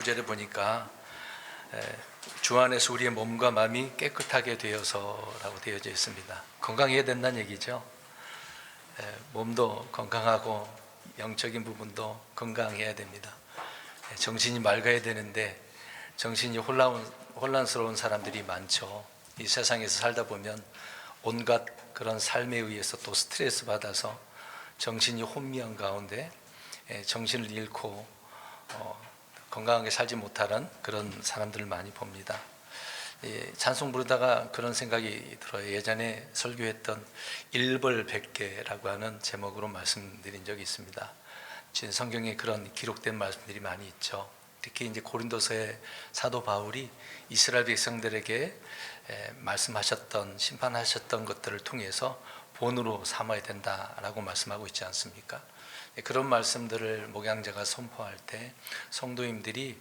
구절에 보니까 주 안에서 우리의 몸과 마음이 깨끗하게 되어서라고 되어져 있습니다. 건강해야 된다는 얘기죠. 몸도 건강하고 영적인 부분도 건강해야 됩니다. 정신이 맑아야 되는데 정신이 혼란스러운 사람들이 많죠. 이 세상에서 살다 보면 온갖 그런 삶에 의해서 또 스트레스 받아서 정신이 혼미한 가운데 정신을 잃고 건강하게 살지 못하는 그런 사람들을 많이 봅니다. 찬송 부르다가 그런 생각이 들어요. 예전에 설교했던 일벌백계라고 하는 제목으로 말씀드린 적이 있습니다. 성경에 그런 기록된 말씀들이 많이 있죠. 특히 이제 고린도서의 사도 바울이 이스라엘 백성들에게 말씀하셨던, 심판하셨던 것들을 통해서 본으로 삼아야 된다라고 말씀하고 있지 않습니까? 그런 말씀들을 목양자가 선포할 때 성도님들이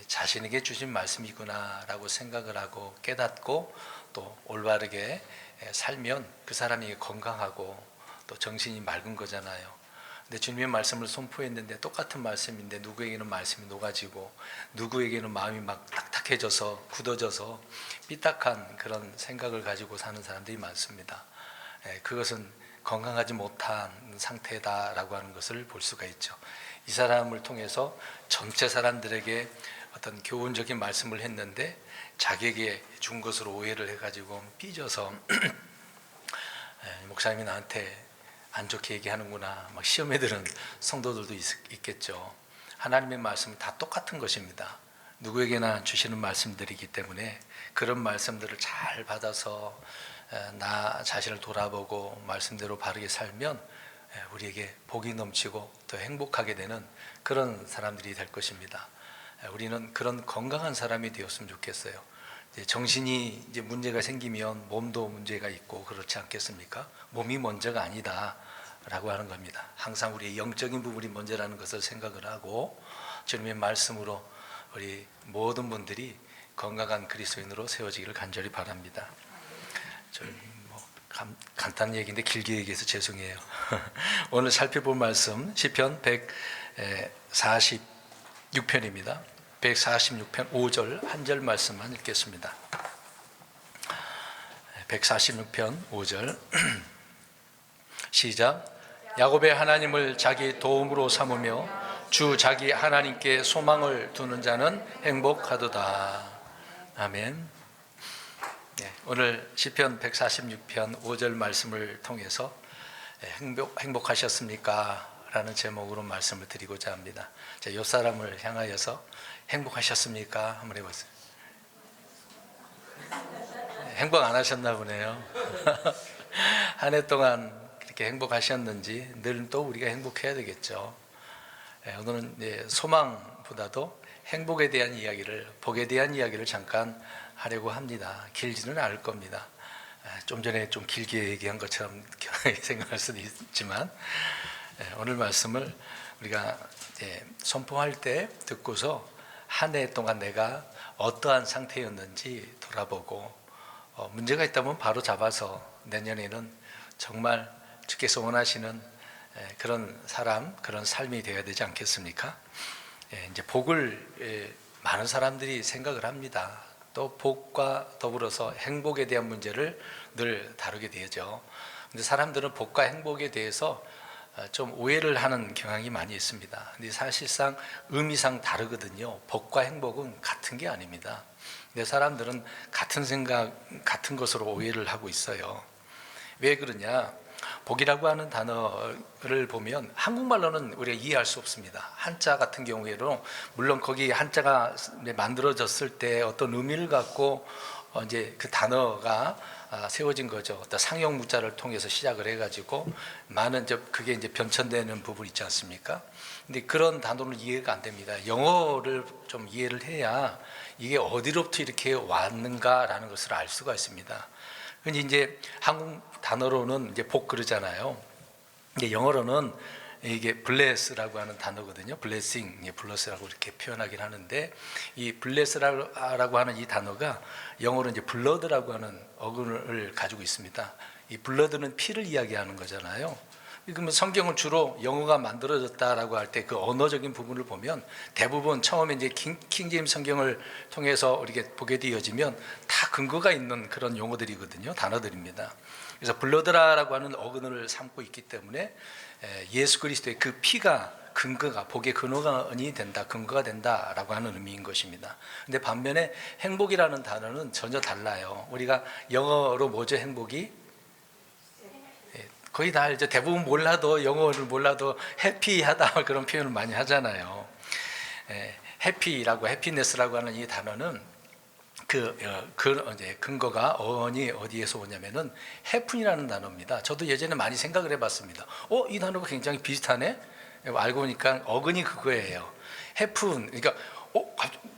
자신에게 주신 말씀이구나 라고 생각을 하고 깨닫고 또 올바르게 살면 그 사람이 건강하고 또 정신이 맑은 거잖아요. 근데 주님의 말씀을 선포했는데 똑같은 말씀인데 누구에게는 말씀이 녹아지고 누구에게는 마음이 막 딱딱해져서 굳어져서 삐딱한 그런 생각을 가지고 사는 사람들이 많습니다. 그것은 건강하지 못한 상태다라고 하는 것을 볼 수가 있죠. 이 사람을 통해서 전체 사람들에게 어떤 교훈적인 말씀을 했는데 자기에게 준 것으로 오해를 해가지고 삐져서 목사님이 나한테 안 좋게 얘기하는구나 막 시험에 드는 성도들도 있겠죠. 하나님의 말씀은 다 똑같은 것입니다. 누구에게나 주시는 말씀들이기 때문에 그런 말씀들을 잘 받아서 나 자신을 돌아보고 말씀대로 바르게 살면 우리에게 복이 넘치고 더 행복하게 되는 그런 사람들이 될 것입니다. 우리는 그런 건강한 사람이 되었으면 좋겠어요. 정신이 이제 문제가 생기면 몸도 문제가 있고 그렇지 않겠습니까? 몸이 먼저가 아니다라고 하는 겁니다. 항상 우리의 영적인 부분이 먼저라는 것을 생각을 하고 주님의 말씀으로 우리 모든 분들이 건강한 그리스도인으로 세워지기를 간절히 바랍니다. 간단한 얘기인데 길게 얘기해서 죄송해요. 오늘 살펴볼 말씀 시편 146편입니다. 146편 5절 한 절 말씀만 읽겠습니다. 146편 5절 시작. 야곱의 하나님을 자기 도움으로 삼으며 주 자기 하나님께 소망을 두는 자는 행복하도다. 아멘. 오늘 시편 146편 5절 말씀을 통해서 행복하셨습니까? 라는 제목으로 말씀을 드리고자 합니다. 자, 옆 사람을 향하여서 행복하셨습니까? 한번 해보세요. 행복 안 하셨나 보네요. 한 해 동안 그렇게 행복하셨는지 늘 또 우리가 행복해야 되겠죠. 오늘은 소망보다도 행복에 대한 이야기를, 복에 대한 이야기를 잠깐 하려고 합니다. 길지는 않을 겁니다. 좀 전에 좀 길게 얘기한 것처럼 생각할 수도 있지만 오늘 말씀을 우리가 선포할 때 듣고서 한 해 동안 내가 어떠한 상태였는지 돌아보고 문제가 있다면 바로 잡아서 내년에는 정말 주께서 원하시는 그런 사람, 그런 삶이 되어야 되지 않겠습니까? 이제 복을 많은 사람들이 생각을 합니다. 또 복과 더불어서 행복에 대한 문제를 늘 다루게 되죠. 근데 사람들은 복과 행복에 대해서 좀 오해를 하는 경향이 많이 있습니다. 근데 사실상 의미상 다르거든요. 복과 행복은 같은 게 아닙니다. 근데 사람들은 같은 생각, 같은 것으로 오해를 하고 있어요. 왜 그러냐? 복이라고 하는 단어를 보면 한국말로는 우리가 이해할 수 없습니다. 한자 같은 경우에는 물론 거기 한자가 만들어졌을 때 어떤 의미를 갖고 이제 그 단어가 세워진 거죠. 어떤 상형 문자를 통해서 시작을 해가지고 많은 그게 이제 변천되는 부분이 있지 않습니까? 근데 그런 단어는 이해가 안 됩니다. 영어를 좀 이해를 해야 이게 어디로부터 이렇게 왔는가라는 것을 알 수가 있습니다. 근데 이제 한국 단어로는 이제 복 그러잖아요. 이게 영어로는 이게 bless라고 하는 단어거든요. blessing, bless라고 이렇게 표현하긴 하는데 이 bless라고 하는 이 단어가 영어로 이제 blood라고 하는 어근을 가지고 있습니다. 이 blood는 피를 이야기하는 거잖아요. 그러면 성경은 주로 영어가 만들어졌다라고 할 때 그 언어적인 부분을 보면 대부분 처음에 이제 킹제임스 성경을 통해서 우리가 보게 되어지면 다 근거가 있는 그런 용어들이거든요. 단어들입니다. 그래서 블러드라라고 하는 어근을 삼고 있기 때문에 예수 그리스도의 그 피가 근거가, 복의 근원이 된다, 근거가 된다라고 하는 의미인 것입니다. 근데 반면에 행복이라는 단어는 전혀 달라요. 우리가 영어로 뭐죠, 행복이? 거의 다 알죠. 대부분 몰라도, 영어를 몰라도 해피하다 그런 표현을 많이 하잖아요. 해피라고, 해피네스라고 하는 이 단어는 근거가 어디에서 오냐면은 해픈이라는 단어입니다. 저도 예전에 많이 생각을 해봤습니다. 이 단어가 굉장히 비슷하네? 알고 보니까 어근이 그거예요. 해픈, 그러니까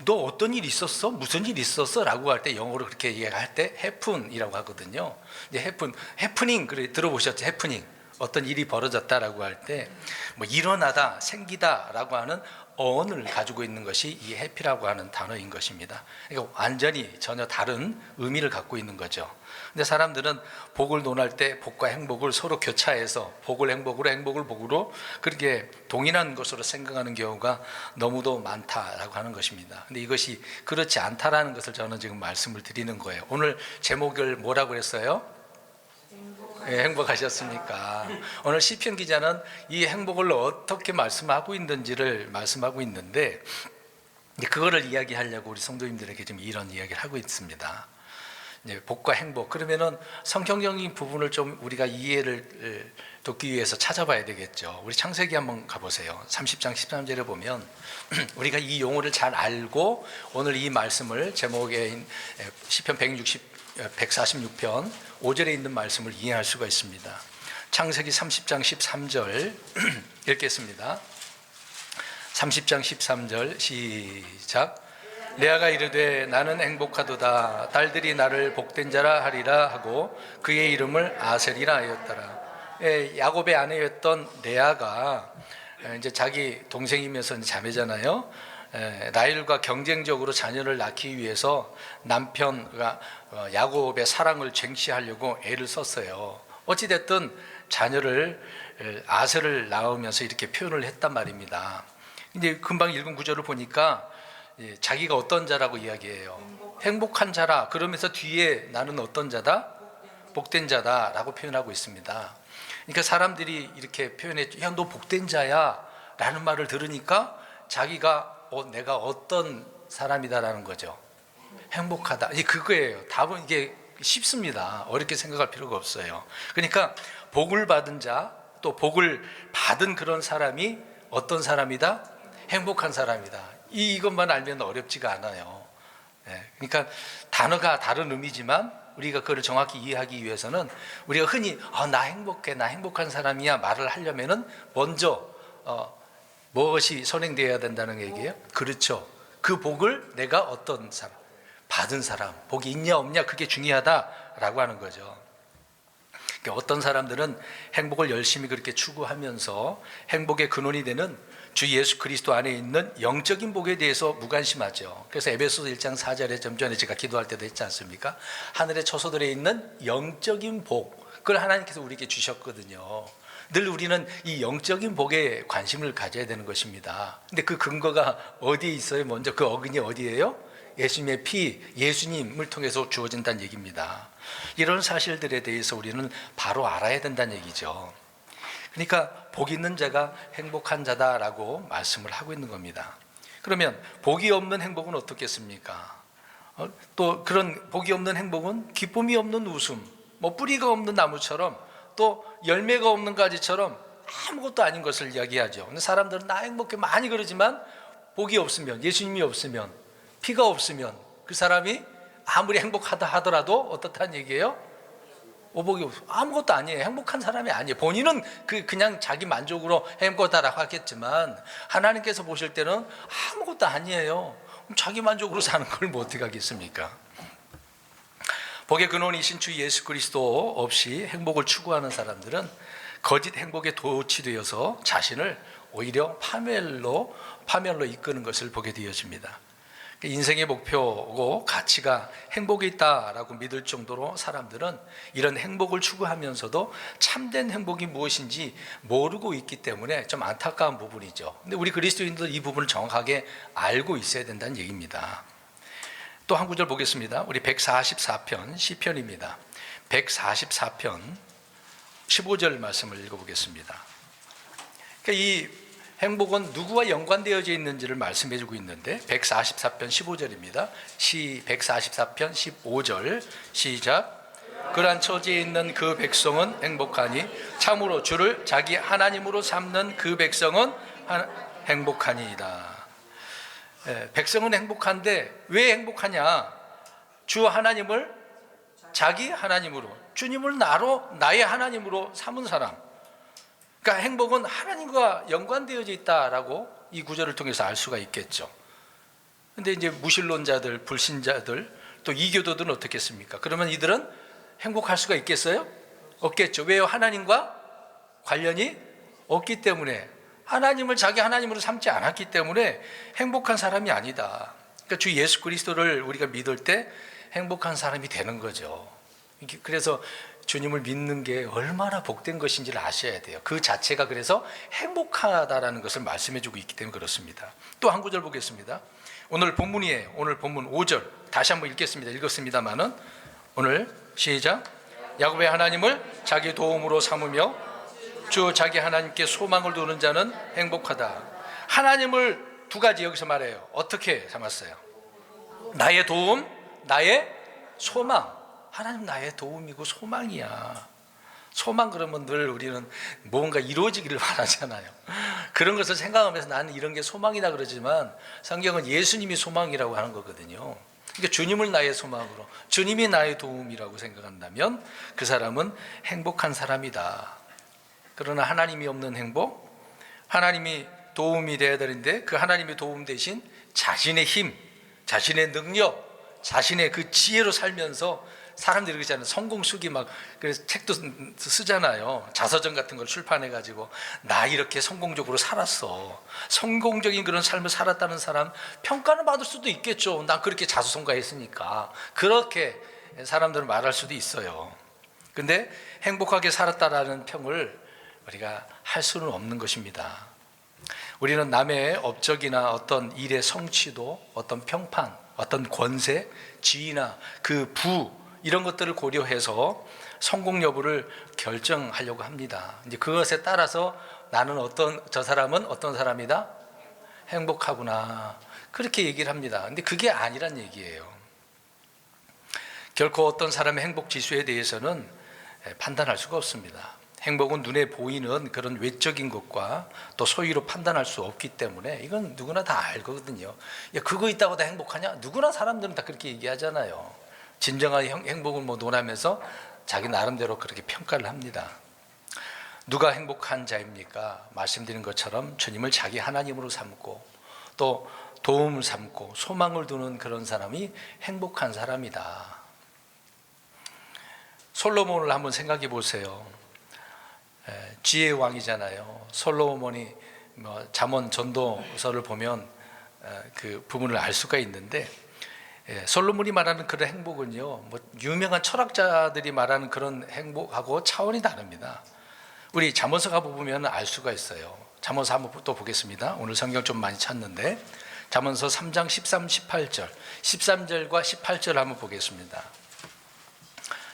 너 어떤 일 있었어? 무슨 일 있었어? 라고 할 때 영어로 그렇게 얘기할 때 해픈이라고 하거든요. 이제 해프닝, 그래 들어보셨죠? 해프닝. 어떤 일이 벌어졌다라고 할 때 뭐 일어나다, 생기다라고 하는 어원을 가지고 있는 것이 이 해피라고 하는 단어인 것입니다. 그러니까 완전히 전혀 다른 의미를 갖고 있는 거죠. 근데 사람들은 복을 논할 때 복과 행복을 서로 교차해서 복을 행복으로, 행복을 복으로 그렇게 동일한 것으로 생각하는 경우가 너무도 많다라고 하는 것입니다. 근데 이것이 그렇지 않다라는 것을 저는 지금 말씀을 드리는 거예요. 오늘 제목을 뭐라고 했어요? 행복하셨습니까? 오늘 시편 기자는 이 행복을 어떻게 말씀하고 있는지를 말씀하고 있는데, 그거를 이야기하려고 우리 성도님들에게 지금 이런 이야기를 하고 있습니다. 복과 행복, 그러면은 성경적인 부분을 좀 우리가 이해를 돕기 위해서 찾아봐야 되겠죠. 우리 창세기 한번 가보세요. 30장 13절에 보면 우리가 이 용어를 잘 알고 오늘 이 말씀을 제목에 시편 146편 5절에 있는 말씀을 이해할 수가 있습니다. 창세기 30장 13절 읽겠습니다. 30장 13절 시작. 레아가 이르되 나는 행복하도다, 딸들이 나를 복된 자라 하리라 하고 그의 이름을 아셀이라 하였더라. 야곱의 아내였던 레아가 이제 자기 동생이면서 자매잖아요. 라헬과 경쟁적으로 자녀를 낳기 위해서 남편과 야곱의 사랑을 쟁취하려고 애를 썼어요. 어찌됐든 자녀를 아셀을 낳으면서 이렇게 표현을 했단 말입니다. 근데 금방 읽은 구절을 보니까 자기가 어떤 자라고 이야기해요? 행복한 자라. 그러면서 뒤에 나는 어떤 자다? 복된 자다 라고 표현하고 있습니다. 그러니까 사람들이 이렇게 표현했죠. 야, 너 복된 자야 라는 말을 들으니까 자기가 내가 어떤 사람이다라는 거죠. 행복하다. 그거예요. 답은 이게 쉽습니다. 어렵게 생각할 필요가 없어요. 그러니까 복을 받은 자, 또 복을 받은 그런 사람이 어떤 사람이다? 행복한 사람이다. 이것만 알면 어렵지가 않아요. 그러니까 단어가 다른 의미지만 우리가 그걸 정확히 이해하기 위해서는 우리가 흔히 나 행복해, 나 행복한 사람이야 말을 하려면은 먼저 무엇이 선행되어야 된다는 얘기예요? 그렇죠. 그 복을 내가 어떤 사람, 받은 사람, 복이 있냐 없냐 그게 중요하다라고 하는 거죠. 그러니까 어떤 사람들은 행복을 열심히 그렇게 추구하면서 행복의 근원이 되는 주 예수 그리스도 안에 있는 영적인 복에 대해서 무관심하죠. 그래서 에베소서 1장 4절에 좀 전에 제가 기도할 때도 했지 않습니까? 하늘의 처소들에 있는 영적인 복, 그걸 하나님께서 우리에게 주셨거든요. 늘 우리는 이 영적인 복에 관심을 가져야 되는 것입니다. 근데 그 근거가 어디에 있어요? 먼저 그 어근이 어디예요? 예수님의 피, 예수님을 통해서 주어진다는 얘기입니다. 이런 사실들에 대해서 우리는 바로 알아야 된다는 얘기죠. 그러니까 복 있는 자가 행복한 자다라고 말씀을 하고 있는 겁니다. 그러면 복이 없는 행복은 어떻겠습니까? 또 그런 복이 없는 행복은 기쁨이 없는 웃음, 뭐 뿌리가 없는 나무처럼 또 열매가 없는 가지처럼 아무것도 아닌 것을 이야기하죠. 근데 사람들은 나 행복해 많이 그러지만 복이 없으면, 예수님이 없으면, 피가 없으면 그 사람이 아무리 행복하다 하더라도 어떻다는 얘기예요? 오복이 없어. 아무것도 아니에요. 행복한 사람이 아니에요. 본인은 그냥 자기 만족으로 행복하다라고 하겠지만 하나님께서 보실 때는 아무것도 아니에요. 자기 만족으로 사는 걸 뭐 어떻게 하겠습니까? 복의 근원이신 주 예수 그리스도 없이 행복을 추구하는 사람들은 거짓 행복에 도취되어서 자신을 오히려 파멸로 이끄는 것을 보게 되어집니다. 인생의 목표고 가치가 행복이 있다라고 믿을 정도로 사람들은 이런 행복을 추구하면서도 참된 행복이 무엇인지 모르고 있기 때문에 좀 안타까운 부분이죠. 근데 우리 그리스도인들 이 부분을 정확하게 알고 있어야 된다는 얘기입니다. 또 한 구절 보겠습니다. 우리 144편 시편입니다. 144편 15절 말씀을 읽어보겠습니다. 그러니까 이 행복은 누구와 연관되어져 있는지를 말씀해 주고 있는데 144편 15절입니다. 144편 15절 시작. 그러한 처지에 있는 그 백성은 행복하니 참으로 주를 자기 하나님으로 삼는 그 백성은 행복하니이다. 백성은 행복한데 왜 행복하냐? 주 하나님을 자기 하나님으로, 주님을 나의 하나님으로 삼은 사람. 그러니까 행복은 하나님과 연관되어져 있다라고 이 구절을 통해서 알 수가 있겠죠. 근데 이제 무신론자들, 불신자들, 또 이교도들은 어떻겠습니까? 그러면 이들은 행복할 수가 있겠어요? 없겠죠. 왜요? 하나님과 관련이 없기 때문에, 하나님을 자기 하나님으로 삼지 않았기 때문에 행복한 사람이 아니다. 그러니까 주 예수 그리스도를 우리가 믿을 때 행복한 사람이 되는 거죠. 그래서 주님을 믿는 게 얼마나 복된 것인지를 아셔야 돼요. 그 자체가 그래서 행복하다라는 것을 말씀해 주고 있기 때문에 그렇습니다. 또 한 구절 보겠습니다. 오늘 본문이에요. 오늘 본문 5절 다시 한번 읽겠습니다. 읽었습니다마는 오늘 시작. 야곱의 하나님을 자기 도움으로 삼으며 주 자기 하나님께 소망을 두는 자는 행복하다. 하나님을 두 가지 여기서 말해요. 어떻게 삼았어요? 나의 도움, 나의 소망. 하나님 나의 도움이고 소망이야. 소망 그러면 늘 우리는 뭔가 이루어지기를 바라잖아요. 그런 것을 생각하면서 나는 이런 게 소망이다 그러지만 성경은 예수님이 소망이라고 하는 거거든요. 그러니까 주님을 나의 소망으로, 주님이 나의 도움이라고 생각한다면 그 사람은 행복한 사람이다. 그러나 하나님이 없는 행복, 하나님이 도움이 되어야 되는데 그 하나님의 도움 대신 자신의 힘, 자신의 능력, 자신의 그 지혜로 살면서 사람들이 그러잖아요. 성공수기 막 그래서 책도 쓰잖아요. 자서전 같은 걸 출판해 가지고 나 이렇게 성공적으로 살았어. 성공적인 그런 삶을 살았다는 사람 평가는 받을 수도 있겠죠. 난 그렇게 자수성가했으니까. 그렇게 사람들은 말할 수도 있어요. 근데 행복하게 살았다라는 평을 우리가 할 수는 없는 것입니다. 우리는 남의 업적이나 어떤 일의 성취도, 어떤 평판, 어떤 권세, 지위나 그 부 이런 것들을 고려해서 성공 여부를 결정하려고 합니다. 이제 그것에 따라서 나는 저 사람은 어떤 사람이다? 행복하구나. 그렇게 얘기를 합니다. 근데 그게 아니란 얘기예요. 결코 어떤 사람의 행복 지수에 대해서는 판단할 수가 없습니다. 행복은 눈에 보이는 그런 외적인 것과 또 소위로 판단할 수 없기 때문에 이건 누구나 다 알거든요. 야, 그거 있다고 다 행복하냐? 누구나 사람들은 다 그렇게 얘기하잖아요. 진정한 행복을 논하면서 자기 나름대로 그렇게 평가를 합니다. 누가 행복한 자입니까? 말씀드린 것처럼 주님을 자기 하나님으로 삼고 또 도움을 삼고 소망을 두는 그런 사람이 행복한 사람이다. 솔로몬을 한번 생각해 보세요. 지혜의 왕이잖아요. 솔로몬이 잠언 전도서를 보면 그 부분을 알 수가 있는데 솔로몬이 말하는 그런 행복은요, 유명한 철학자들이 말하는 그런 행복하고 차원이 다릅니다. 우리 잠언서 가보면 알 수가 있어요. 잠언서 한번 또 보겠습니다. 오늘 성경 좀 많이 찾는데 잠언서 3장 13, 18절 13절과 18절 한번 보겠습니다.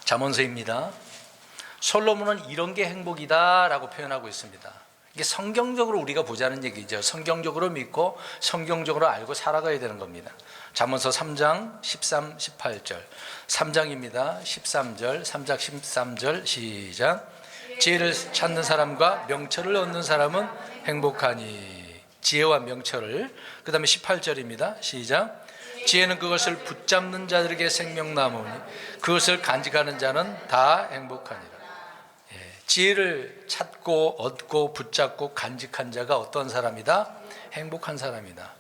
잠언서입니다. 솔로몬은 이런 게 행복이다 라고 표현하고 있습니다. 이게 성경적으로 우리가 보자는 얘기죠. 성경적으로 믿고 성경적으로 알고 살아가야 되는 겁니다. 잠언서 3장 13, 18절 3장입니다. 13절 3장 13절 시작. 지혜를 찾는 사람과 명철을 얻는 사람은 행복하니. 지혜와 명철을. 그 다음에 18절입니다. 시작. 지혜는 그것을 붙잡는 자들에게 생명나무니 그것을 간직하는 자는 다 행복하니라. 지혜를 찾고 얻고 붙잡고 간직한 자가 어떤 사람이다? 행복한 사람이다.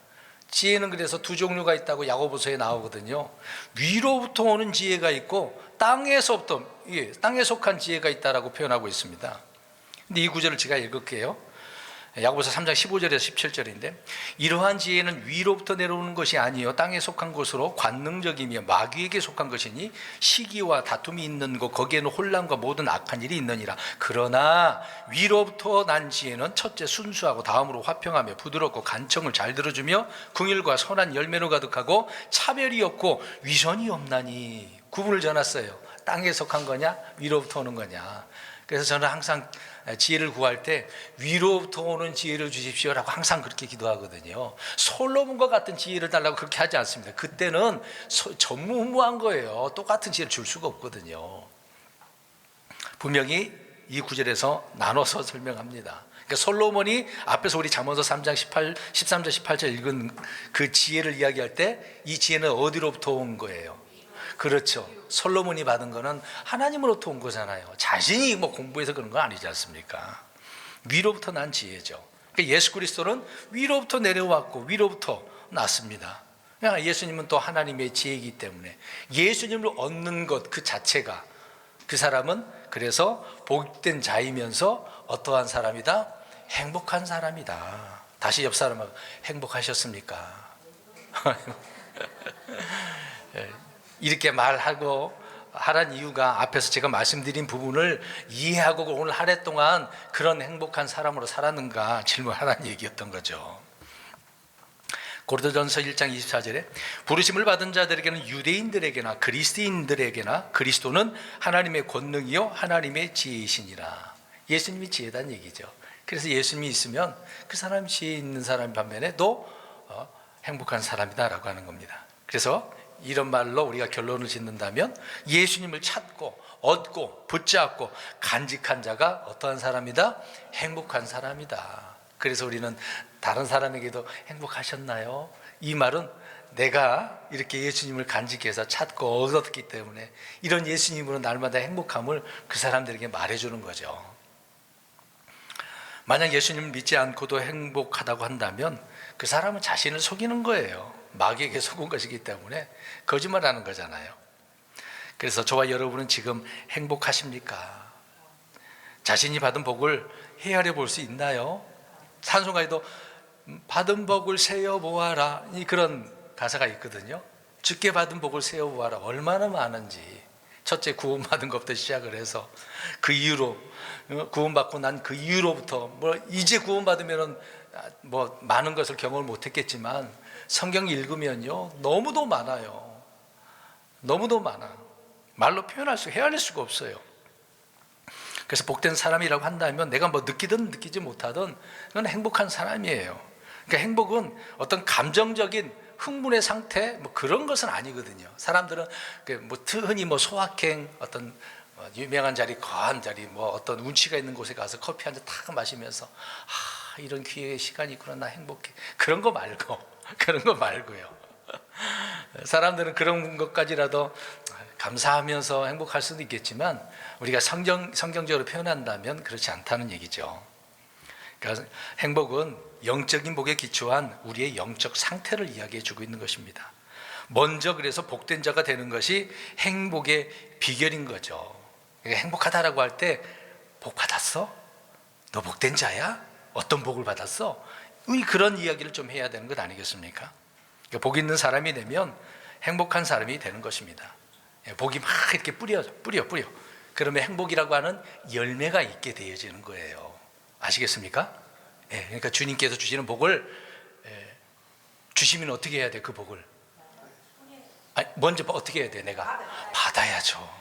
지혜는 그래서 두 종류가 있다고 야고보서에 나오거든요. 위로부터 오는 지혜가 있고 땅에 속한 지혜가 있다라고 표현하고 있습니다. 근데 이 구절을 제가 읽을게요. 야고보서 3장 15절에서 17절인데, 이러한 지혜는 위로부터 내려오는 것이 아니요 땅에 속한 것으로 관능적이며 마귀에게 속한 것이니 시기와 다툼이 있는 것 거기에는 혼란과 모든 악한 일이 있느니라. 그러나 위로부터 난 지혜는 첫째 순수하고 다음으로 화평하며 부드럽고 간청을 잘 들어주며 긍휼과 선한 열매로 가득하고 차별이 없고 위선이 없나니. 구분을 지어놨어요. 땅에 속한 거냐 위로부터 오는 거냐. 그래서 저는 항상 지혜를 구할 때 위로부터 오는 지혜를 주십시오라고 항상 그렇게 기도하거든요. 솔로몬과 같은 지혜를 달라고 그렇게 하지 않습니다. 그때는 전무후무한 거예요. 똑같은 지혜를 줄 수가 없거든요. 분명히 이 구절에서 나눠서 설명합니다. 그러니까 솔로몬이 앞에서 우리 잠언서 3장 13절 18절 읽은 그 지혜를 이야기할 때 이 지혜는 어디로부터 온 거예요? 그렇죠. 솔로몬이 받은 거는 하나님으로부터 온 거잖아요. 자신이 뭐 공부해서 그런 건 아니지 않습니까? 위로부터 난 지혜죠. 그러니까 예수 그리스도는 위로부터 내려왔고 위로부터 났습니다. 그러니까 예수님은 또 하나님의 지혜이기 때문에 예수님을 얻는 것 그 자체가, 그 사람은 그래서 복된 자이면서 어떠한 사람이다? 행복한 사람이다. 다시 옆 사람하고 행복하셨습니까? 이렇게 말하고 하란 이유가 앞에서 제가 말씀드린 부분을 이해하고 오늘 한 해 동안 그런 행복한 사람으로 살았는가 질문하라는 얘기였던 거죠. 고린도전서 1장 24절에 부르심을 받은 자들에게는 유대인들에게나 그리스도인들에게나 그리스도는 하나님의 권능이요 하나님의 지혜이시니라. 예수님이 지혜다는 얘기죠. 그래서 예수님이 있으면 그 사람 지혜 있는 사람 반면에 또 행복한 사람이다라고 하는 겁니다. 그래서 이런 말로 우리가 결론을 짓는다면 예수님을 찾고 얻고 붙잡고 간직한 자가 어떠한 사람이다? 행복한 사람이다. 그래서 우리는 다른 사람에게도 행복하셨나요? 이 말은 내가 이렇게 예수님을 간직해서 찾고 얻었기 때문에 이런 예수님으로 날마다 행복함을 그 사람들에게 말해주는 거죠. 만약 예수님을 믿지 않고도 행복하다고 한다면 그 사람은 자신을 속이는 거예요. 마귀에게 속은 것이기 때문에 거짓말하는 거잖아요. 그래서 저와 여러분은 지금 행복하십니까? 자신이 받은 복을 헤아려 볼 수 있나요? 찬송가에도 받은 복을 세어 보아라, 이 그런 가사가 있거든요. 주께 받은 복을 세어 보아라. 얼마나 많은지. 첫째 구원받은 것부터 시작을 해서 그 이후로 구원받고 난 그 이후로부터 뭐 이제 구원받으면은 뭐 많은 것을 경험을 못했겠지만 성경 읽으면요 너무도 많아요. 너무도 많아. 말로 표현할 수, 헤아릴 수가 없어요. 그래서 복된 사람이라고 한다면 내가 뭐 느끼든 느끼지 못하든 그건 행복한 사람이에요. 그러니까 행복은 어떤 감정적인 흥분의 상태 뭐 그런 것은 아니거든요. 사람들은 뭐 흔히 뭐 소확행, 어떤 유명한 자리, 거한 자리, 뭐 어떤 운치가 있는 곳에 가서 커피 한 잔 탁 마시면서 이런 기회의 시간이 있구나, 나 행복해. 그런 거 말고요. 사람들은 그런 것까지라도 감사하면서 행복할 수도 있겠지만 우리가 성경적으로 표현한다면 그렇지 않다는 얘기죠. 그러니까 행복은 영적인 복에 기초한 우리의 영적 상태를 이야기해 주고 있는 것입니다. 먼저 그래서 복된 자가 되는 것이 행복의 비결인 거죠. 그러니까 행복하다라고 할 때 복 받았어? 너 복된 자야? 어떤 복을 받았어? 그런 이야기를 좀 해야 되는 것 아니겠습니까? 그러니까 복 있는 사람이 되면 행복한 사람이 되는 것입니다. 복이 막 이렇게 뿌려. 그러면 행복이라고 하는 열매가 있게 되어지는 거예요. 아시겠습니까? 그러니까 주님께서 주시는 복을 주시면 어떻게 해야 돼? 그 복을 먼저 어떻게 해야 돼? 내가 받아야죠.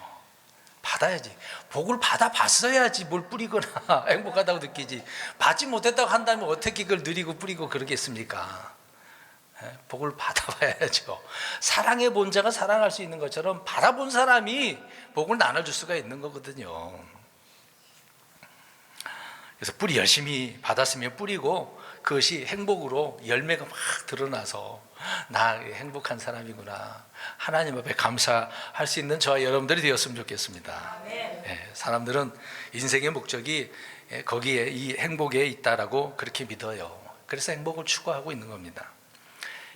받아야지. 복을 받아봤어야지 뭘 뿌리거나 행복하다고 느끼지. 받지 못했다고 한다면 어떻게 그걸 누리고 뿌리고 그러겠습니까? 복을 받아봐야죠. 사랑해 본 자가 사랑할 수 있는 것처럼 받아본 사람이 복을 나눠줄 수가 있는 거거든요. 그래서 뿌리 열심히 받았으면 뿌리고 그것이 행복으로 열매가 막 드러나서 나 행복한 사람이구나, 하나님 앞에 감사할 수 있는 저와 여러분들이 되었으면 좋겠습니다. 사람들은 인생의 목적이 거기에 이 행복에 있다라고 그렇게 믿어요. 그래서 행복을 추구하고 있는 겁니다.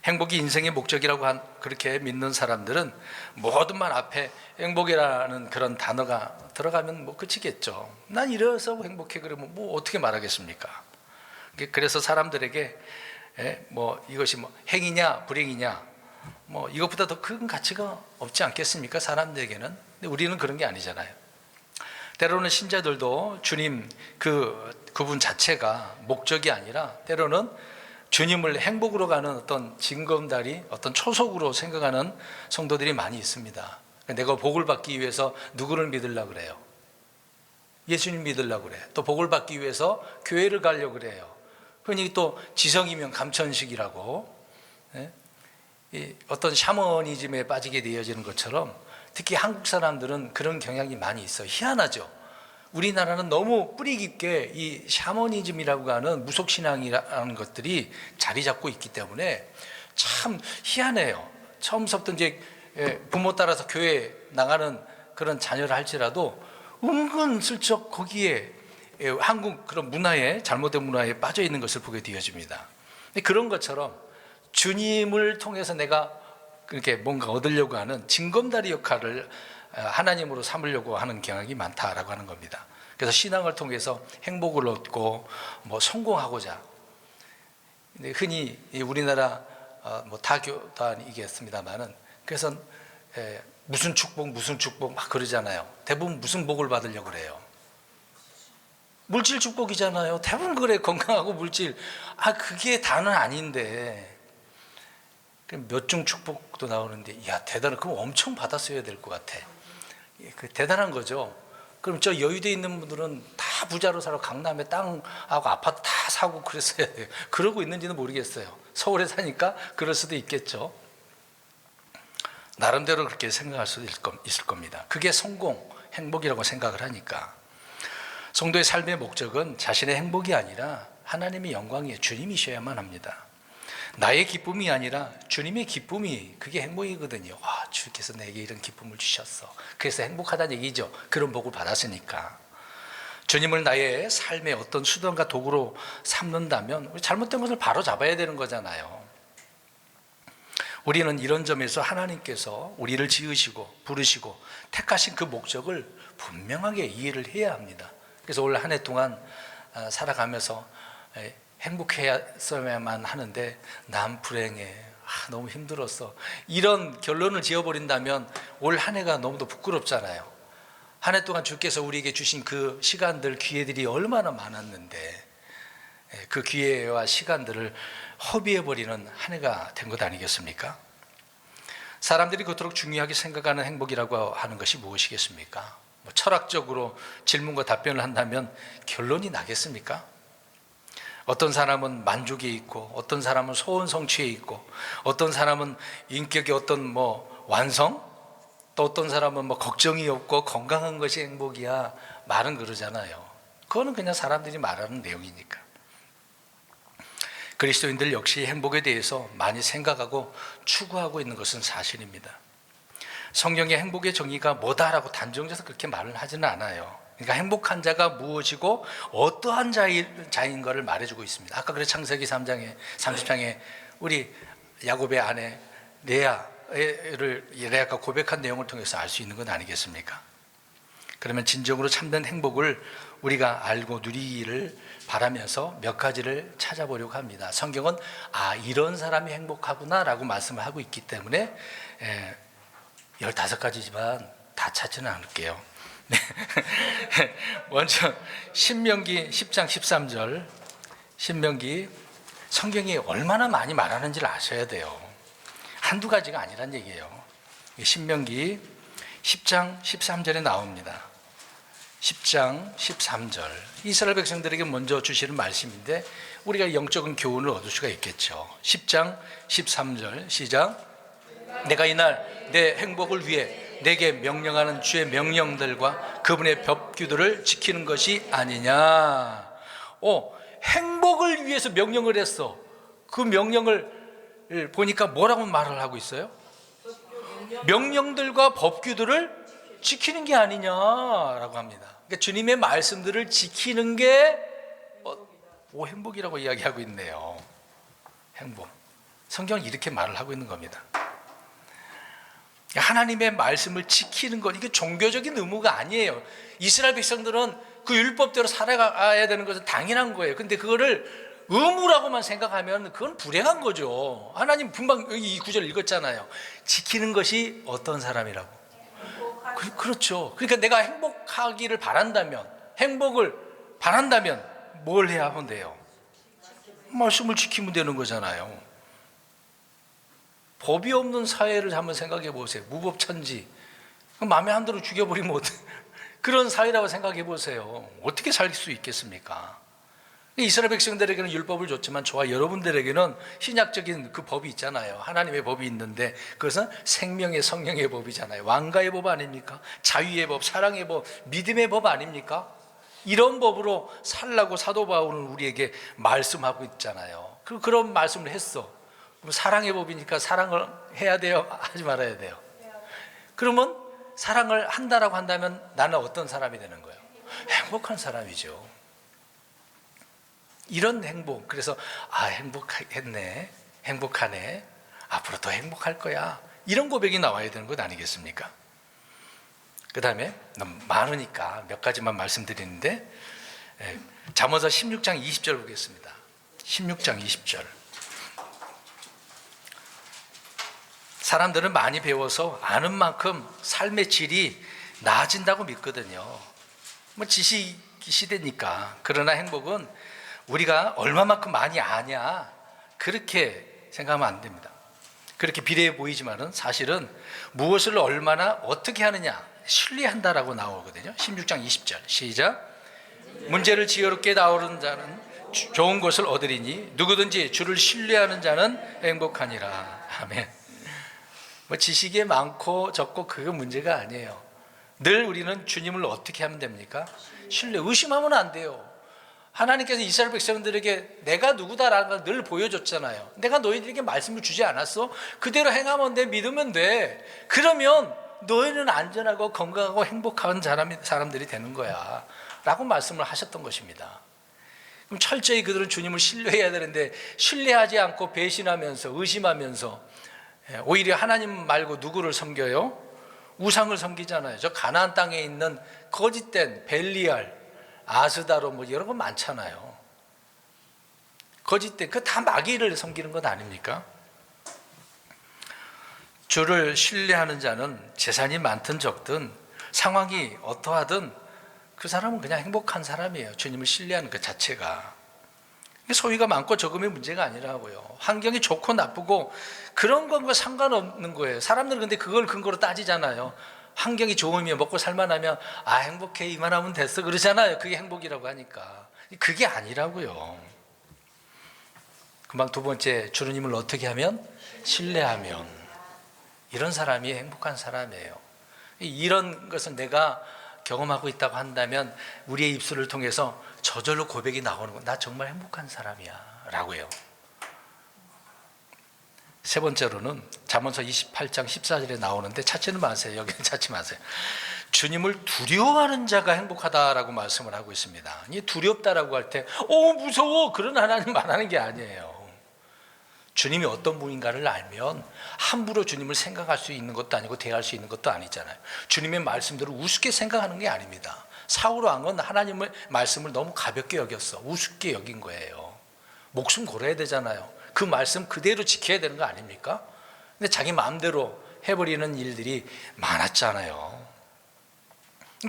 행복이 인생의 목적이라고 그렇게 믿는 사람들은 모든 말 앞에 행복이라는 그런 단어가 들어가면 뭐 그치겠죠. 난 이래서 행복해 그러면 뭐 어떻게 말하겠습니까? 그래서 사람들에게 뭐 이것이 뭐 행이냐 불행이냐 뭐 이것보다 더 큰 가치가 없지 않겠습니까? 사람들에게는. 근데 우리는 그런 게 아니잖아요. 때로는 신자들도 주님 그분 자체가 목적이 아니라 때로는 주님을 행복으로 가는 어떤 징검다리, 어떤 초석으로 생각하는 성도들이 많이 있습니다. 내가 복을 받기 위해서 누구를 믿으려고 그래요? 예수님 믿으려고 그래. 또 복을 받기 위해서 교회를 가려고 그래요. 흔히 또 지성이면 감천식이라고 어떤 샤머니즘에 빠지게 되어지는 것처럼 특히 한국 사람들은 그런 경향이 많이 있어요. 희한하죠. 우리나라는 너무 뿌리 깊게 이 샤머니즘이라고 하는 무속신앙이라는 것들이 자리 잡고 있기 때문에 참 희한해요. 처음부터 이제 부모 따라서 교회 나가는 그런 자녀를 할지라도 은근슬쩍 거기에 한국 그런 문화에, 잘못된 문화에 빠져 있는 것을 보게 되어집니다. 그런 것처럼 주님을 통해서 내가 그렇게 뭔가 얻으려고 하는 징검다리 역할을 하나님으로 삼으려고 하는 경향이 많다라고 하는 겁니다. 그래서 신앙을 통해서 행복을 얻고 뭐 성공하고자, 흔히 우리나라 뭐 다교단이겠습니다만은 그래서 무슨 축복 막 그러잖아요. 대부분 무슨 복을 받으려고 그래요? 물질 축복이잖아요. 대부분 그래. 건강하고 물질. 그게 다는 아닌데 몇 중 축복도 나오는데, 야 대단해. 그럼 엄청 받았어야 될 것 같아. 그 대단한 거죠. 그럼 저 여의도에 있는 분들은 다 부자로 살아 강남에 땅하고 아파트 다 사고 그랬어야 돼요. 그러고 있는지는 모르겠어요. 서울에 사니까 그럴 수도 있겠죠. 나름대로 그렇게 생각할 수도 있을 겁니다. 그게 성공, 행복이라고 생각을 하니까. 성도의 삶의 목적은 자신의 행복이 아니라 하나님의 영광이에요. 주님이셔야만 합니다. 나의 기쁨이 아니라 주님의 기쁨이 그게 행복이거든요. 주께서 내게 이런 기쁨을 주셨어. 그래서 행복하다는 얘기죠. 그런 복을 받았으니까. 주님을 나의 삶의 어떤 수단과 도구로 삼는다면 우리 잘못된 것을 바로 잡아야 되는 거잖아요. 우리는 이런 점에서 하나님께서 우리를 지으시고 부르시고 택하신 그 목적을 분명하게 이해를 해야 합니다. 그래서 올 한 해 동안 살아가면서 행복해야만 하는데 난 불행해, 너무 힘들었어, 이런 결론을 지어버린다면 올 한 해가 너무도 부끄럽잖아요. 한 해 동안 주께서 우리에게 주신 그 시간들, 기회들이 얼마나 많았는데 그 기회와 시간들을 허비해버리는 한 해가 된 것 아니겠습니까? 사람들이 그토록 중요하게 생각하는 행복이라고 하는 것이 무엇이겠습니까? 철학적으로 질문과 답변을 한다면 결론이 나겠습니까? 어떤 사람은 만족에 있고, 어떤 사람은 소원 성취에 있고, 어떤 사람은 인격의 어떤 완성, 또 어떤 사람은 걱정이 없고 건강한 것이 행복이야, 말은 그러잖아요. 그거는 그냥 사람들이 말하는 내용이니까. 그리스도인들 역시 행복에 대해서 많이 생각하고 추구하고 있는 것은 사실입니다. 성경의 행복의 정의가 뭐다라고 단정져서 그렇게 말을 하지는 않아요. 그러니까 행복한 자가 무엇이고 어떠한 자인가를 말해주고 있습니다. 아까 그래 창세기 3장에 30장에 우리 야곱의 아내 레아가 고백한 내용을 통해서 알 수 있는 건 아니겠습니까? 그러면 진정으로 참된 행복을 우리가 알고 누리기를 바라면서 몇 가지를 찾아보려고 합니다. 성경은 이런 사람이 행복하구나 라고 말씀을 하고 있기 때문에 15가지지만 다 찾지는 않을게요. 먼저 신명기 10장 13절, 신명기 성경이 얼마나 많이 말하는지를 아셔야 돼요. 한두 가지가 아니란 얘기예요. 신명기 10장 13절에 나옵니다. 10장 13절, 이스라엘 백성들에게 먼저 주시는 말씀인데 우리가 영적인 교훈을 얻을 수가 있겠죠. 10장 13절 시작. 내가 이날 내 행복을 위해 내게 명령하는 주의 명령들과 그분의 법규들을 지키는 것이 아니냐. 행복을 위해서 명령을 했어. 그 명령을 보니까 뭐라고 말을 하고 있어요? 명령들과 법규들을 지키는 게 아니냐라고 합니다. 그러니까 주님의 말씀들을 지키는 게 행복이라고 이야기하고 있네요. 행복. 성경은 이렇게 말을 하고 있는 겁니다. 하나님의 말씀을 지키는 것, 이게 종교적인 의무가 아니에요. 이스라엘 백성들은 그 율법대로 살아가야 되는 것은 당연한 거예요. 근데 그거를 의무라고만 생각하면 그건 불행한 거죠. 하나님 분명 이 구절 읽었잖아요. 지키는 것이 어떤 사람이라고. 그렇죠. 그러니까 내가 행복하기를 바란다면, 행복을 바란다면 뭘 해야 하면 돼요? 말씀을 지키면 되는 거잖아요. 법이 없는 사회를 한번 생각해 보세요. 무법천지. 마음에 한 대로 죽여버리면 그런 사회라고 생각해 보세요. 어떻게 살 수 있겠습니까? 이스라엘 백성들에게는 율법을 줬지만 저와 여러분들에게는 신약적인 그 법이 있잖아요. 하나님의 법이 있는데 그것은 생명의 성령의 법이잖아요. 왕가의 법 아닙니까? 자유의 법, 사랑의 법, 믿음의 법 아닙니까? 이런 법으로 살라고 사도 바울은 우리에게 말씀하고 있잖아요. 그런 말씀을 했어. 그럼 사랑의 법이니까 사랑을 해야 돼요? 하지 말아야 돼요? 그러면 사랑을 한다라고 한다면 나는 어떤 사람이 되는 거예요? 행복한 사람이죠. 이런 행복. 그래서 행복했네, 행복하네, 앞으로 더 행복할 거야, 이런 고백이 나와야 되는 것 아니겠습니까? 그 다음에 너무 많으니까 몇 가지만 말씀드리는데, 잠언서 16장 20절 보겠습니다. 16장 20절. 사람들은 많이 배워서 아는 만큼 삶의 질이 나아진다고 믿거든요. 지식이 시대니까. 그러나 행복은 우리가 얼마만큼 많이 아냐, 그렇게 생각하면 안 됩니다. 그렇게 비례해 보이지만은 사실은 무엇을 얼마나 어떻게 하느냐, 신뢰한다라고 나오거든요. 16장 20절 시작. 문제를 지혜롭게 다루는 자는 좋은 것을 얻으리니 누구든지 주를 신뢰하는 자는 행복하니라. 아멘. 지식이 많고 적고 그거 문제가 아니에요. 늘 우리는 주님을 어떻게 하면 됩니까? 신뢰, 의심하면 안 돼요. 하나님께서 이스라엘 백성들에게 내가 누구다라는 걸 늘 보여줬잖아요. 내가 너희들에게 말씀을 주지 않았어? 그대로 행하면 돼, 믿으면 돼. 그러면 너희는 안전하고 건강하고 행복한 사람들이 되는 거야 라고 말씀을 하셨던 것입니다. 그럼 철저히 그들은 주님을 신뢰해야 되는데 신뢰하지 않고 배신하면서 의심하면서 오히려 하나님 말고 누구를 섬겨요? 우상을 섬기잖아요. 저 가나안 땅에 있는 거짓된 벨리알, 아스다로 여러 거 많잖아요. 거짓된, 그 다 마귀를 섬기는 것 아닙니까? 주를 신뢰하는 자는 재산이 많든 적든 상황이 어떠하든 그 사람은 그냥 행복한 사람이에요. 주님을 신뢰하는 그 자체가. 소유가 많고 적음의 문제가 아니라고요. 환경이 좋고 나쁘고 그런 건 상관없는 거예요. 사람들은 근데 그걸 근거로 따지잖아요. 환경이 좋으면, 먹고 살만하면 행복해, 이만하면 됐어 그러잖아요. 그게 행복이라고 하니까. 그게 아니라고요. 금방 두 번째, 주님을 어떻게 하면? 신뢰하면. 이런 사람이 행복한 사람이에요. 이런 것을 내가 경험하고 있다고 한다면 우리의 입술을 통해서 저절로 고백이 나오는 거예요. 나 정말 행복한 사람이야 라고 해요. 세 번째로는 잠언서 28장 14절에 나오는데 찾지는 마세요. 여기는 찾지 마세요. 주님을 두려워하는 자가 행복하다라고 말씀을 하고 있습니다. 이 두렵다라고 할 때 무서워, 그런 하나님 말하는 게 아니에요. 주님이 어떤 분인가를 알면 함부로 주님을 생각할 수 있는 것도 아니고 대할 수 있는 것도 아니잖아요. 주님의 말씀대로 우습게 생각하는 게 아닙니다. 사울 왕은 하나님의 말씀을 너무 가볍게 여겼어. 우습게 여긴 거예요. 목숨 걸어야 되잖아요. 그 말씀 그대로 지켜야 되는 거 아닙니까? 근데 자기 마음대로 해버리는 일들이 많았잖아요.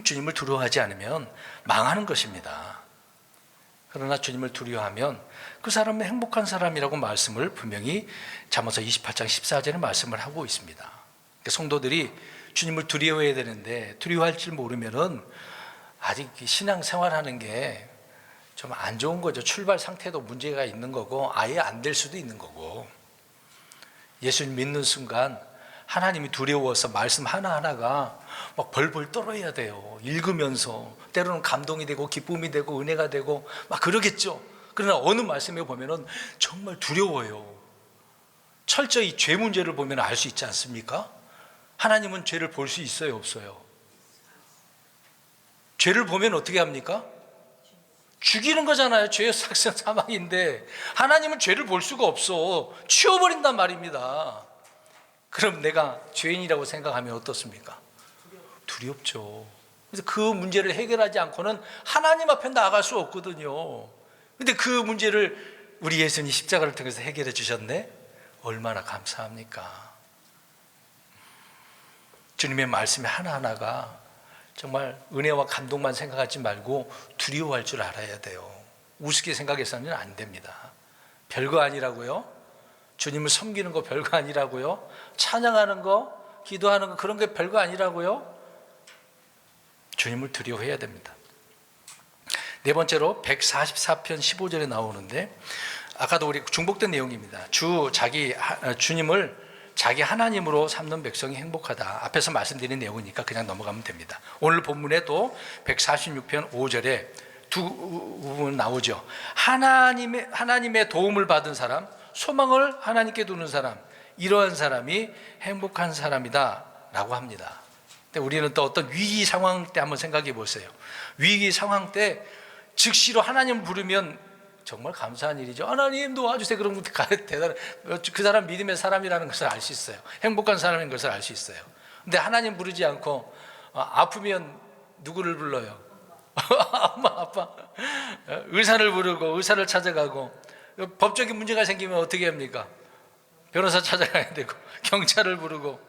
주님을 두려워하지 않으면 망하는 것입니다. 그러나 주님을 두려워하면 그 사람은 행복한 사람이라고 말씀을 분명히 잠언서 28장 14절에 말씀을 하고 있습니다. 성도들이 주님을 두려워해야 되는데 두려워할 줄 모르면은 아직 신앙생활하는 게 좀 안 좋은 거죠. 출발 상태도 문제가 있는 거고 아예 안 될 수도 있는 거고, 예수님 믿는 순간 하나님이 두려워서 말씀 하나하나가 막 벌벌 떨어야 돼요. 읽으면서 때로는 감동이 되고 기쁨이 되고 은혜가 되고 막 그러겠죠. 그러나 어느 말씀에 보면은 정말 두려워요. 철저히 죄 문제를 보면 알 수 있지 않습니까? 하나님은 죄를 볼 수 있어요, 없어요? 죄를 보면 어떻게 합니까? 죽이는 거잖아요. 죄의 삭선 사망인데 하나님은 죄를 볼 수가 없어. 치워버린단 말입니다. 그럼 내가 죄인이라고 생각하면 어떻습니까? 두렵죠. 그래서 그 문제를 해결하지 않고는 하나님 앞에 나아갈 수 없거든요. 근데 그 문제를 우리 예수님이 십자가를 통해서 해결해 주셨네. 얼마나 감사합니까? 주님의 말씀이 하나하나가 정말 은혜와 감동만 생각하지 말고 두려워할 줄 알아야 돼요. 우습게 생각해서는 안 됩니다. 별거 아니라고요? 주님을 섬기는 거 별거 아니라고요? 찬양하는 거, 기도하는 거 그런 게 별거 아니라고요? 주님을 두려워해야 됩니다. 네 번째로 144편 15절에 나오는데, 아까도 우리 중복된 내용입니다. 주님을 자기 하나님으로 삼는 백성이 행복하다. 앞에서 말씀드린 내용이니까 그냥 넘어가면 됩니다. 오늘 본문에도 146편 5절에 두 부분 나오죠. 하나님의 도움을 받은 사람, 소망을 하나님께 두는 사람, 이러한 사람이 행복한 사람이다 라고 합니다. 근데 우리는 또 어떤 위기 상황 때 한번 생각해 보세요. 위기 상황 때 즉시로 하나님을 부르면 정말 감사한 일이죠. 하나님 도와주세요. 그럼 대단한, 그 사람 믿음의 사람이라는 것을 알 수 있어요. 행복한 사람인 것을 알 수 있어요. 근데 하나님 부르지 않고 아프면 누구를 불러요? 엄마, 아빠. 의사를 부르고 의사를 찾아가고, 법적인 문제가 생기면 어떻게 합니까? 변호사 찾아가야 되고, 경찰을 부르고,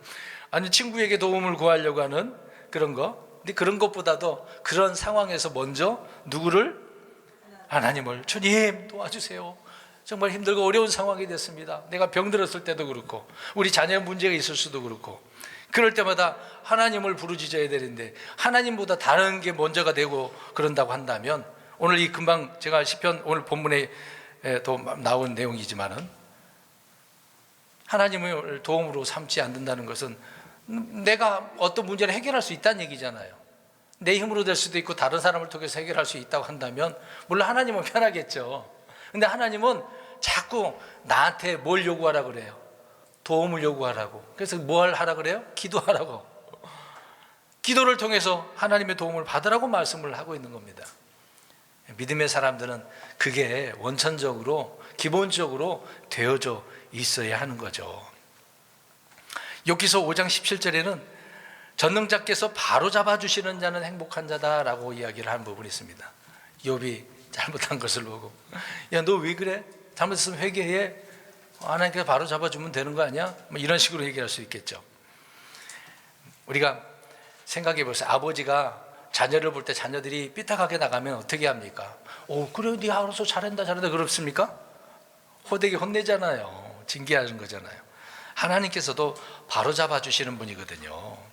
아니 친구에게 도움을 구하려고 하는 그런 거. 근데 그런 것보다도 그런 상황에서 먼저 누구를? 하나님을. 주님 도와주세요. 정말 힘들고 어려운 상황이 됐습니다. 내가 병들었을 때도 그렇고, 우리 자녀 문제가 있을 수도 그렇고, 그럴 때마다 하나님을 부르짖어야 되는데 하나님보다 다른 게 먼저가 되고 그런다고 한다면, 오늘 이 금방 제가 시편 오늘 본문에 또 나온 내용이지만은, 하나님을 도움으로 삼지 않는다는 것은 내가 어떤 문제를 해결할 수 있다는 얘기잖아요. 내 힘으로 될 수도 있고 다른 사람을 통해서 해결할 수 있다고 한다면 물론 하나님은 편하겠죠. 근데 하나님은 자꾸 나한테 뭘 요구하라 그래요? 도움을 요구하라고. 그래서 뭘 하라 그래요? 기도하라고. 기도를 통해서 하나님의 도움을 받으라고 말씀을 하고 있는 겁니다. 믿음의 사람들은 그게 원천적으로 기본적으로 되어져 있어야 하는 거죠. 욥기서 5장 17절에는 전능자께서 바로 잡아주시는 자는 행복한 자다라고 이야기를 하는 부분이 있습니다. 욥이 잘못한 것을 보고, 야, 너 왜 그래? 잘못했으면 회개해. 하나님께서 바로 잡아주면 되는 거 아니야? 뭐 이런 식으로 얘기할 수 있겠죠. 우리가 생각해 보세요. 아버지가 자녀를 볼 때 자녀들이 삐딱하게 나가면 어떻게 합니까? 그래, 네 알아서 잘한다 그렇습니까? 호되게 혼내잖아요. 징계하는 거잖아요. 하나님께서도 바로 잡아주시는 분이거든요.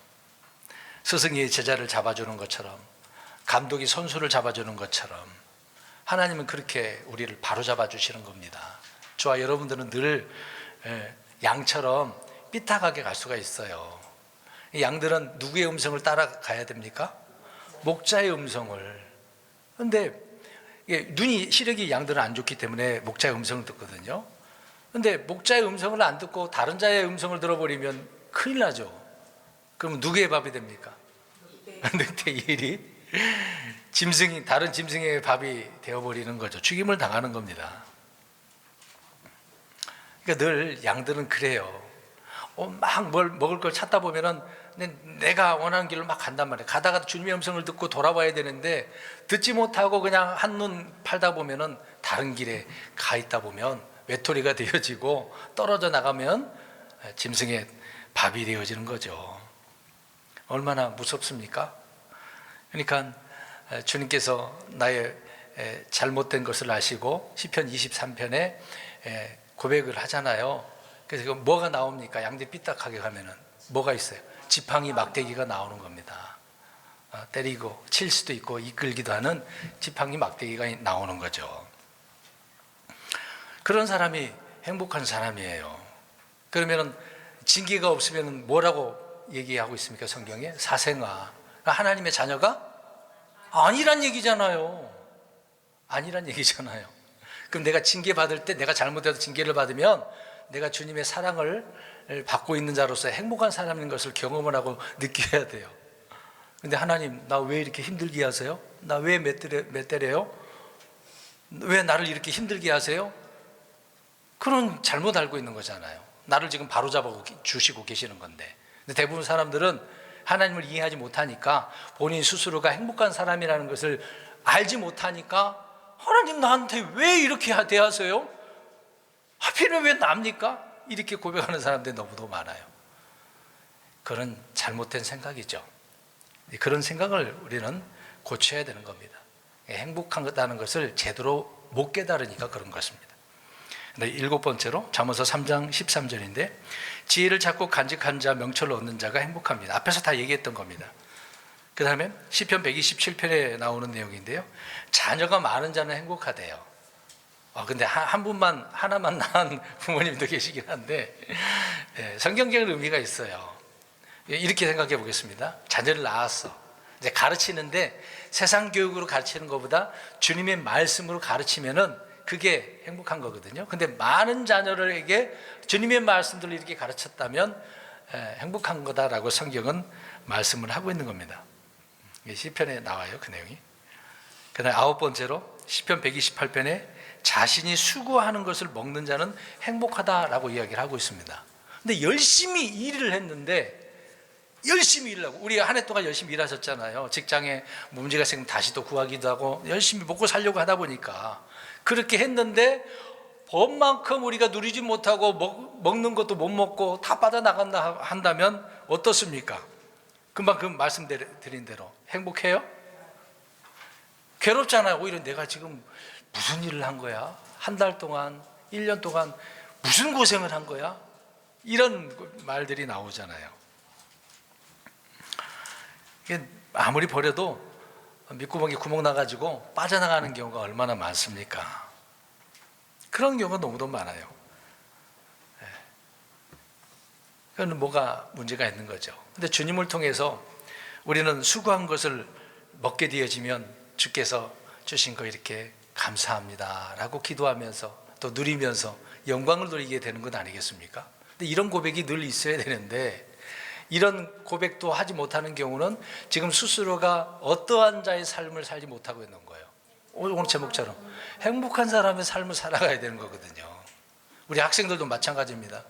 스승이 제자를 잡아주는 것처럼, 감독이 선수를 잡아주는 것처럼 하나님은 그렇게 우리를 바로 잡아주시는 겁니다. 저와 여러분들은 늘 양처럼 삐딱하게 갈 수가 있어요. 양들은 누구의 음성을 따라가야 됩니까? 목자의 음성을. 그런데 눈이 시력이 양들은 안 좋기 때문에 목자의 음성을 듣거든요. 그런데 목자의 음성을 안 듣고 다른 자의 음성을 들어버리면 큰일 나죠. 그럼 누구의 밥이 됩니까? 늑대 일이 짐승이, 다른 짐승의 밥이 되어버리는 거죠. 죽임을 당하는 겁니다. 그러니까 늘 양들은 그래요. 막 뭘 먹을 걸 찾다 보면은 내가 원하는 길로 막 간단 말이에요. 가다가 주님의 음성을 듣고 돌아와야 되는데 듣지 못하고 그냥 한눈 팔다 보면은 다른 길에 가 있다 보면 외톨이가 되어지고 떨어져 나가면 짐승의 밥이 되어지는 거죠. 얼마나 무섭습니까? 그러니까 주님께서 나의 잘못된 것을 아시고 시편 23편에 고백을 하잖아요. 그래서 뭐가 나옵니까? 양들 삐딱하게 가면은 뭐가 있어요? 지팡이 막대기가 나오는 겁니다. 때리고 칠 수도 있고 이끌기도 하는 지팡이 막대기가 나오는 거죠. 그런 사람이 행복한 사람이에요. 그러면은 징계가 없으면 뭐라고 얘기하고 있습니까? 성경에 사생아, 하나님의 자녀가 아니란 얘기잖아요. 아니란 얘기잖아요. 그럼 내가 징계 받을 때, 내가 잘못해서 징계를 받으면 내가 주님의 사랑을 받고 있는 자로서 행복한 사람인 것을 경험을 하고 느껴야 돼요. 근데 하나님, 나 왜 이렇게 힘들게 하세요? 나 왜 때려요? 왜 나를 이렇게 힘들게 하세요? 그런 잘못 알고 있는 거잖아요. 나를 지금 바로잡아 주시고 계시는 건데. 근데 대부분 사람들은 하나님을 이해하지 못하니까, 본인 스스로가 행복한 사람이라는 것을 알지 못하니까 하나님 나한테 왜 이렇게 대하세요? 하필이면 왜 납니까? 이렇게 고백하는 사람들이 너무도 많아요. 그런 잘못된 생각이죠. 그런 생각을 우리는 고쳐야 되는 겁니다. 행복하다는 것을 제대로 못 깨달으니까 그런 것입니다. 일곱 번째로 잠언서 3장 13절인데 지혜를 찾고 간직한 자 명철을 얻는 자가 행복합니다. 앞에서 다 얘기했던 겁니다. 그 다음에 시편 127편에 나오는 내용인데요, 자녀가 많은 자는 행복하대요. 근데 한 분만 하나만 낳은 부모님도 계시긴 한데 성경적인 의미가 있어요. 이렇게 생각해 보겠습니다. 자녀를 낳았어. 이제 가르치는데 세상 교육으로 가르치는 것보다 주님의 말씀으로 가르치면은 그게 행복한 거거든요. 근데 많은 자녀들에게 주님의 말씀들을 이렇게 가르쳤다면 행복한 거다라고 성경은 말씀을 하고 있는 겁니다. 시편에 나와요, 그 내용이. 그다음 아홉 번째로 시편 128편에 자신이 수고하는 것을 먹는 자는 행복하다라고 이야기를 하고 있습니다. 근데 열심히 일을 했는데, 열심히 일하고, 우리 한 해 동안 열심히 일하셨잖아요. 직장에 문제가 생기면 다시 또 구하기도 하고 열심히 먹고 살려고 하다 보니까 그렇게 했는데 법만큼 우리가 누리지 못하고 먹는 것도 못 먹고 다 빠져나간다 한다면 어떻습니까? 금방 그 말씀드린 대로 행복해요? 괴롭잖아요. 오히려 내가 지금 무슨 일을 한 거야? 한 달 동안, 1년 동안 무슨 고생을 한 거야? 이런 말들이 나오잖아요. 아무리 버려도 밑구멍에 구멍 나가지고 빠져나가는 경우가 얼마나 많습니까? 그런 경우가 너무도 많아요. 그건 뭐가 문제가 있는 거죠. 근데 주님을 통해서 우리는 수고한 것을 먹게 되어지면 주께서 주신 거 이렇게 감사합니다 라고 기도하면서 또 누리면서 영광을 누리게 되는 것 아니겠습니까? 근데 이런 고백이 늘 있어야 되는데 이런 고백도 하지 못하는 경우는 지금 스스로가 어떠한 자의 삶을 살지 못하고 있는 거예요. 오늘 제목처럼 행복한 사람의 삶을 살아가야 되는 거거든요. 우리 학생들도 마찬가지입니다.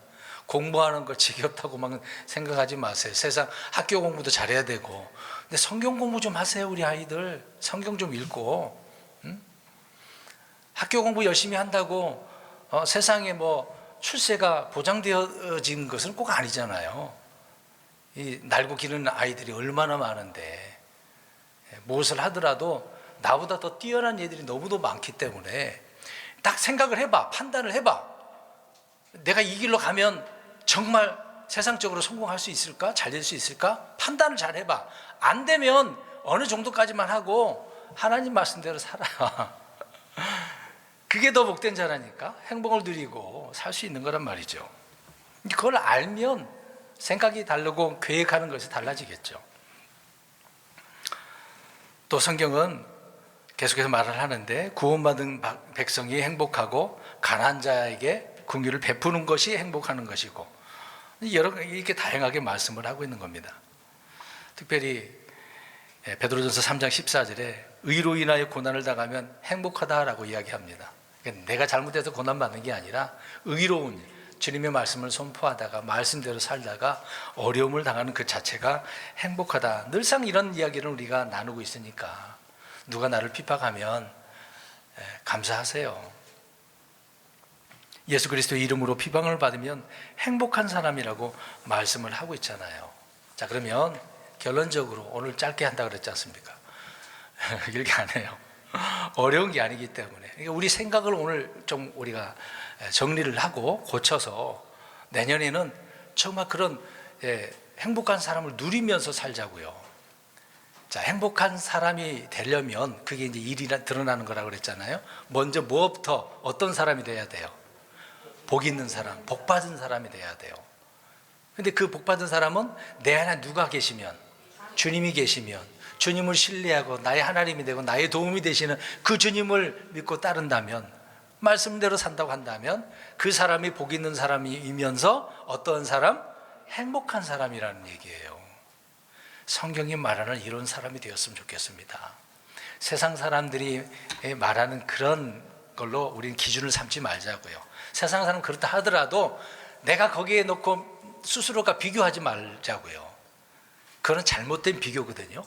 공부하는 거 지겹다고만 생각하지 마세요. 세상 학교 공부도 잘해야 되고, 근데 성경 공부 좀 하세요. 우리 아이들 성경 좀 읽고, 학교 공부 열심히 한다고 세상에 뭐 출세가 보장되어진 것은 꼭 아니잖아요. 이 날고 기르는 아이들이 얼마나 많은데, 무엇을 하더라도 나보다 더 뛰어난 애들이 너무도 많기 때문에 딱 생각을 해봐, 판단을 해봐. 내가 이 길로 가면 정말 세상적으로 성공할 수 있을까? 잘 될 수 있을까? 판단을 잘 해봐. 안 되면 어느 정도까지만 하고 하나님 말씀대로 살아. 그게 더 복된 자라니까. 행복을 누리고 살 수 있는 거란 말이죠. 그걸 알면 생각이 다르고 계획하는 것이 달라지겠죠. 또 성경은 계속해서 말을 하는데 구원받은 백성이 행복하고 가난한 자에게 긍휼을 베푸는 것이 행복하는 것이고, 여러 이렇게 다양하게 말씀을 하고 있는 겁니다. 특별히 베드로전서 3장 14절에 의로 인하여 고난을 당하면 행복하다라고 이야기합니다. 그러니까 내가 잘못해서 고난받는 게 아니라 의로운 주님의 말씀을 선포하다가 말씀대로 살다가 어려움을 당하는 그 자체가 행복하다. 늘상 이런 이야기를 우리가 나누고 있으니까 누가 나를 핍박하면 감사하세요. 예수 그리스도의 이름으로 비방을 받으면 행복한 사람이라고 말씀을 하고 있잖아요. 자, 그러면 결론적으로 오늘 짧게 한다 그랬지 않습니까? 길게 안 해요. 어려운 게 아니기 때문에. 그러니까 우리 생각을 오늘 좀 우리가 정리를 하고 고쳐서 내년에는 정말 그런 행복한 사람을 누리면서 살자고요. 자, 행복한 사람이 되려면 그게 이제 일이 드러나는 거라고 그랬잖아요. 먼저 무엇부터 어떤 사람이 돼야 돼요? 복 있는 사람, 복 받은 사람이 돼야 돼요. 근데 그 복 받은 사람은 내 안에 누가 계시면, 주님이 계시면, 주님을 신뢰하고 나의 하나님이 되고 나의 도움이 되시는 그 주님을 믿고 따른다면, 말씀대로 산다고 한다면 그 사람이 복 있는 사람이면서 어떤 사람? 행복한 사람이라는 얘기예요. 성경이 말하는 이런 사람이 되었으면 좋겠습니다. 세상 사람들이 말하는 그런 걸로 우리는 기준을 삼지 말자고요. 세상 사람 그렇다 하더라도 내가 거기에 놓고 스스로가 비교하지 말자고요. 그건 잘못된 비교거든요.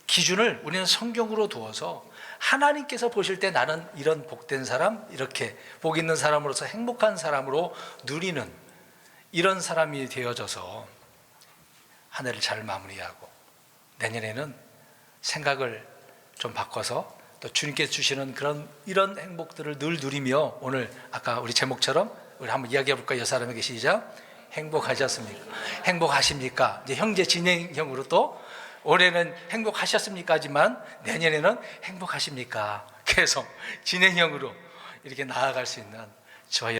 기준을 우리는 성경으로 두어서 하나님께서 보실 때 나는 이런 복된 사람, 이렇게 복 있는 사람으로서 행복한 사람으로 누리는 이런 사람이 되어져서 한 해를 잘 마무리하고 내년에는 생각을 좀 바꿔서 또 주님께서 주시는 이런 행복들을 늘 누리며, 오늘 아까 우리 제목처럼 우리 한번 이야기해 볼까요? 여러 사람에게 시작. 행복하셨습니까? 행복하십니까? 이제 형제 진행형으로 또 올해는 행복하셨습니까? 하지만 내년에는 행복하십니까? 계속 진행형으로 이렇게 나아갈 수 있는 저희